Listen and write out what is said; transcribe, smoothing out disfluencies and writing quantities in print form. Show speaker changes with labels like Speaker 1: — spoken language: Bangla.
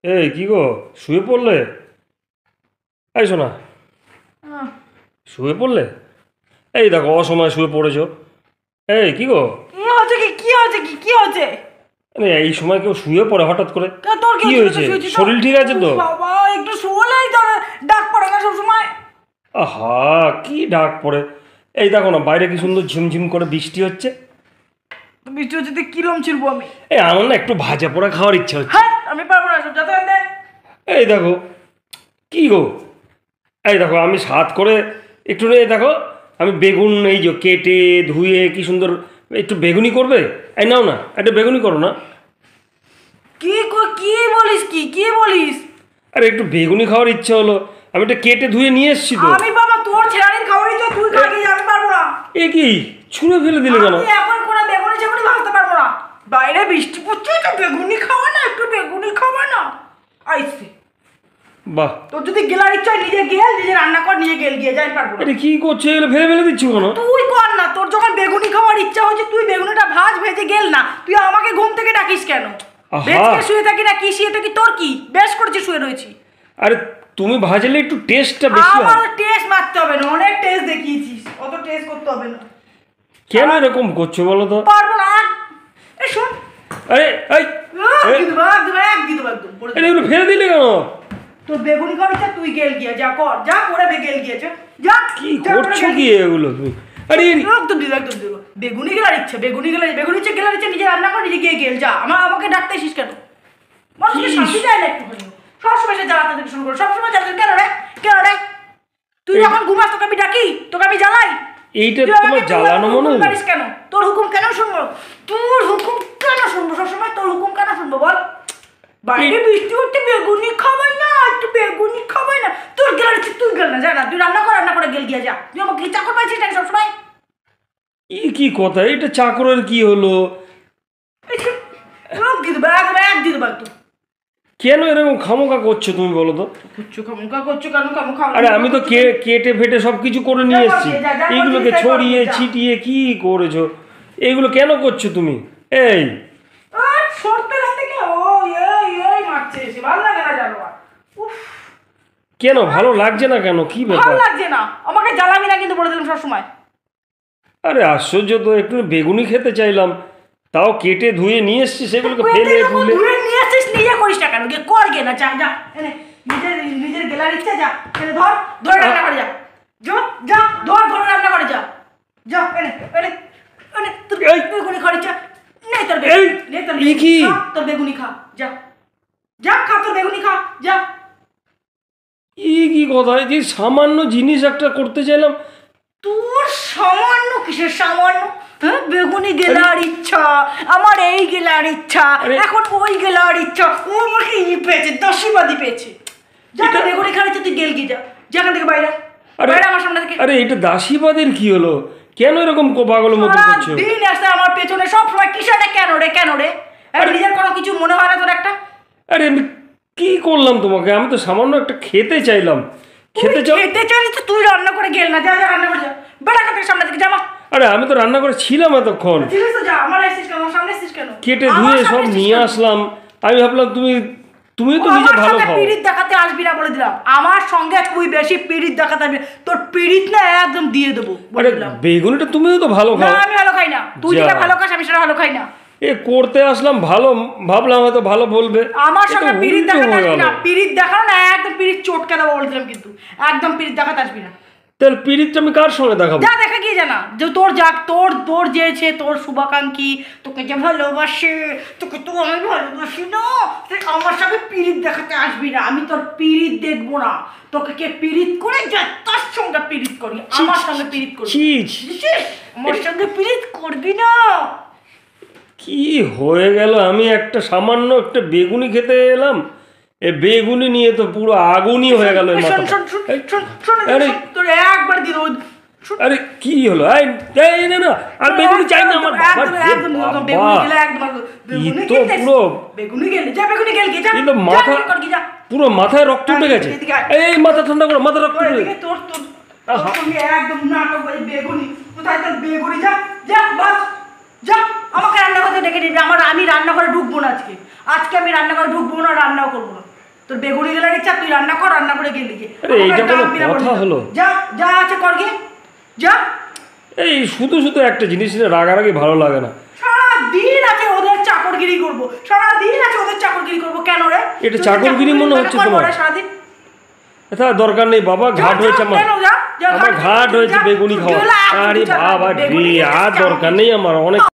Speaker 1: এই কি গো, শুয়ে পড়লে? এই শোনা,
Speaker 2: আহ,
Speaker 1: শুয়ে পড়লে? এই দেখো অসময় শুয়ে পড়েছো। এই কি গো,
Speaker 2: কি হচ্ছে কি হচ্ছে কি হচ্ছে?
Speaker 1: মানে এই সময় কেউ শুয়ে পড়ে হঠাৎ করে?
Speaker 2: তোর কি
Speaker 1: কি
Speaker 2: হয়েছে?
Speaker 1: হয়েছে?
Speaker 2: শুয়েছিস তো?
Speaker 1: শরীর ঠিক আছে তো?
Speaker 2: উফ বাবা, একটু শুলেই তো ডাক পড়ে না সবসময়।
Speaker 1: আহা, কি ডাক পড়ে! এই দেখো না, বাইরে কি সুন্দর ঝিমঝিম করে বৃষ্টি হচ্ছে।
Speaker 2: তো বৃষ্টি হচ্ছে তো কিরম ছিড়বো আমি?
Speaker 1: এই আমার না একটু ভাজা পোড়া খাওয়ার ইচ্ছা হচ্ছে।
Speaker 2: হ্যাঁ, আমি পারবো না সব যাতে দে।
Speaker 1: এই দেখো, কি গো, এই দেখো আমি স্বাদ করে একটু এই দেখো, আমি বেগুন এই যে কেটে ধুয়ে কি সুন্দর একটু বেগুনি করবে। এই নাও না, একটা বেগুনি করো না।
Speaker 2: কি বলিস? কি বলিস?
Speaker 1: আরে একটু বেগুনি খাওয়ার ইচ্ছা হলো, আমি একটা কেটে ধুয়ে নিয়ে এসেছি তো।
Speaker 2: আমি বাবা তোর ছেড়ানির খাবারই তো তুই খাবি, আমি পারবো না।
Speaker 1: এ কি, ছুঁড়ে ফেলে দিলে কেন?
Speaker 2: আমি এখন কোনো বেগুনি চেগুনি ভাজতে পারবো না। বাইরে বৃষ্টি পড়ছে, একটু বেগুনি খাওয়া না, একটু বেগুনি খাওয়া না। আইসে
Speaker 1: বাহ,
Speaker 2: তোর যদি গেলার ইচ্ছা হয় নিজে গেল, নিজে রান্না কর, নিজে গেল গিয়ে যাই, পারবো না।
Speaker 1: এটা কি করছে, এগুলো ফেলে ফেলে দিচ্ছ কেন?
Speaker 2: তুই কর না, তোর যখন বেগুনি খাওয়ার ইচ্ছা হচ্ছে তুই বেগুনিটা ভাজ, ভেজে গেল না, তুই আমাকে ঘুম থেকে ডাকিস কেন?
Speaker 1: আহা।
Speaker 2: বেঁচে শুয়ে থাকি না কি শুয়ে থাকি, তোর কি বেশ করেছি শুয়ে রয়েছি।
Speaker 1: আরে তুমি ভাজলে একটু টেস্টটা বেশি
Speaker 2: আমার
Speaker 1: হয়।
Speaker 2: টেস্ট মারতে হবে না, অনেক টেস্ট দেখিয়েছিস, অত টেস্ট করতে হবে না।
Speaker 1: কেন এরকম করছো বলো তো?
Speaker 2: পারবো না। এই শোন,
Speaker 1: আরে এই
Speaker 2: একদম পড়ে
Speaker 1: আরে
Speaker 2: যাবে।
Speaker 1: এগুলো ফেলে দিলে কেন?
Speaker 2: তোর বেগুনি খাওয়ার ইচ্ছা তুই গেল গিয়ে যা কর, যা করে গেল গিয়েছে, যা।
Speaker 1: কি
Speaker 2: যা করে
Speaker 1: করছো
Speaker 2: গেল
Speaker 1: কি
Speaker 2: গিয়ে।
Speaker 1: এগুলো তুমি? আরে
Speaker 2: একদম দিল বেগুনি গেলার ইচ্ছা, বেগুনি ইচ্ছে গেলার ইচ্ছা, নিজে রান্না কর, নিজে গিয়ে গেল যা। আমাকে ডাকতে আসিস কেন? মানুষকে
Speaker 1: কি?
Speaker 2: শান্তি দেয় না একটুখানি? সবসময় সে জ্বালাতে থেকে শুরু করে, সবসময় জ্বালাতে। কেন রে? তুই যখন ঘুমাস তোকে আমি ডাকি, তোকে আমি জ্বালাই।
Speaker 1: এইটা
Speaker 2: তুই আমাকে
Speaker 1: তোমার জ্বালানো মনে হলো?
Speaker 2: পারিস কেন? তোর হুকুম কেন শুনবো? তোর হুকুম কেন শুনবো? সবসময় তোর হুকুম কেন শুনবো বল? বাইরে বৃষ্টি হচ্ছে, বেগুনি খাবার না, একটু বেগুনি খাবার না। তোর গেলার ইচ্ছে তুই গেল না, যা না, তুই রান্না করে গেল গিয়া যা। তুই আমাকে চাকর পাইছিস নাকি সবসময়?
Speaker 1: কি কথা, এটা চাকরের কি হলো?
Speaker 2: একদম
Speaker 1: কেন এরকম খামোকা করছো তুমি বলো তো?
Speaker 2: করছো কেন?
Speaker 1: আরে আমি তো কেটে ফেটে সব কিছু করে নিয়ে এসেছি। এইগুলোকে ছড়িয়ে ছিটিয়ে কি করেছো? এইগুলো কেন করছো তুমি? এই কেন ভালো লাগছে না কেন, কি
Speaker 2: ভালো
Speaker 1: ব্যাপার?
Speaker 2: লাগছে না, আমাকে জ্বালাবি না কিন্তু বলে দিলাম সবসময়।
Speaker 1: আরে আশ্চর্য তো, একটু বেগুনি খেতে চাইলাম, তাও কেটে ধুয়ে নিয়ে এসেছি, সেগুলোকে ফেলে ধুলে।
Speaker 2: ধুয়ে নিয়ে আসছিস, নিজে করিস না কেন? গিয়ে কর গে না, যা যা এনে নিজের গেলার ইচ্ছা, যা এনে ধরে রান্না করে যা। যা ধরে রান্না করে যা। যা এনে এনে এনে তোর বেগুনি খাওয়ার ইচ্ছা নেই? তোর বেগুনি
Speaker 1: কি?
Speaker 2: তোর বেগুনি খা, যা যা খা, তোর বেগুনি খা, যা।
Speaker 1: কি কথা, এই যে সামান্য জিনিস একটা করতে চাইলাম।
Speaker 2: তোর সামান্য কিসের সামান্য? হ্যাঁ, বেগুনি গেলার ইচ্ছা, আমার এই গেলার ইচ্ছা, এখন ওই গেলার ইচ্ছা, ও আমাকে পেয়েছে, দশীবাদী পেয়েছে। যা বেগুনি খাওয়ার ইচ্ছা, তুই গেল গিয়ে যা, যেখান থেকে বাইরে বাইরে আমার সামনে থেকে।
Speaker 1: আরে এটা দাসীবাদের কি হলো? কেন এরকম পাগলের মতো করছো?
Speaker 2: দিন আসতে আমার পেছনে সব সময় কিসেরটা, কেন রে? নিজের কোনো কিছু মনে হয় না তোর একটা?
Speaker 1: আরে আমি কি করলাম তোমাকে? আমি তো সামান্য একটা খেতে চাইলাম। খেতে
Speaker 2: চাইছিস তো তুই রান্না করে গেল না, যা রান্না করে যা, বেড়া কাটের সামনে থেকে জামা।
Speaker 1: আরে আমি তো রান্না করে ছিলাম এতক্ষণ,
Speaker 2: সামনে এসেছিস কেন?
Speaker 1: কেটে ধুয়ে সব নিয়ে আসলাম। আমি ভাবলাম তুমি তো নিজে ভালো খাও।
Speaker 2: পিরিত দেখাতে আসবি না বলে দিলাম। আমার সঙ্গে তুই বেশি পিরিত দেখাতে আসবি, তোর পিরিত না একদম দিয়ে দেবো বলে দিলাম।
Speaker 1: বেগুনিটা তুমিও তো ভালো খাও।
Speaker 2: না, আমি ভালো খাই না। তুই যেটা ভালো খাস আমি সেটা ভালো খাই না।
Speaker 1: এ করতে আসলাম ভালো, ভাবলাম হয়তো ভালো বলবে।
Speaker 2: আমার সঙ্গে পিরিত দেখাতে আসবি না, পিরিত দেখানো না, একদম পিরিত চটকে দেবো বলে দিলাম। কিন্তু একদম পিরিত দেখাতে আসবি না।
Speaker 1: তাহলে পিরিতটা আমি কার সঙ্গে দেখাবো?
Speaker 2: যা দেখা গিয়ে জানা যে তোর যেছে, তোর শুভাকাঙ্ক্ষী তোকে যে ভালোবাসে, তোকে তো আমি ভালোবাসি না, আমার সঙ্গে পিরিত দেখাতে আসবি না। আমি তোর পিরিত দেখবো না। তোকে কে পিরিত করে যা, তার সঙ্গে পিরিত করি, আমার সঙ্গে পিরিত করবি। আমার সঙ্গে পিরিত করবি না।
Speaker 1: কি হয়ে গেল? আমি সামান্য একটা বেগুনি খেতে এলাম, এ বেগুনি নিয়ে তো পুরো আগুনই হয়ে গেল।
Speaker 2: তোর একবার দিল।
Speaker 1: আরে কি হলো? না আর বেগুনি চাই না আমার। পুরো মাথায় রক্ত উঠে গেছে। এই মাথা ঠান্ডা করো, মাথা রক্ত উঠে গেছে।
Speaker 2: একদম নাটক বেগুনি কোথায়? তোর বেগুনি যা যা বাস যা, আমাকে রান্না করতে ডেকে দিবি। আমি রান্নাঘরে ঢুকবো না আজকে। আজকে আমি রান্নাঘরে ঢুকবো না, রান্নাও করবো না। তোর বেগুনি গেলার ইচ্ছা, তুই রান্না কর, রান্না করে গেলি গিয়ে।
Speaker 1: আরে এইটা কোনো কথা হলো?
Speaker 2: যা যা আছে কর গিয়ে, যা।
Speaker 1: এই শুধু শুধু একটা জিনিস নিয়ে রাগারাগি ভালো লাগে না।
Speaker 2: সারাদিন আছে ওদের চাকরগিরি করবো, সারাদিন আছে ওদের চাকরগিরি করবো। কেন রে?
Speaker 1: এটা চাকরগিরি মনে হচ্ছে তোমার?
Speaker 2: সারাদিন
Speaker 1: এটা দরকার নেই বাবা, ঘাট হয়েছে আমার, আমার ঘাট হয়েছে বেগুনি খাওয়া। আরে বাবা রে, আর দরকার নেই আমার, অনেক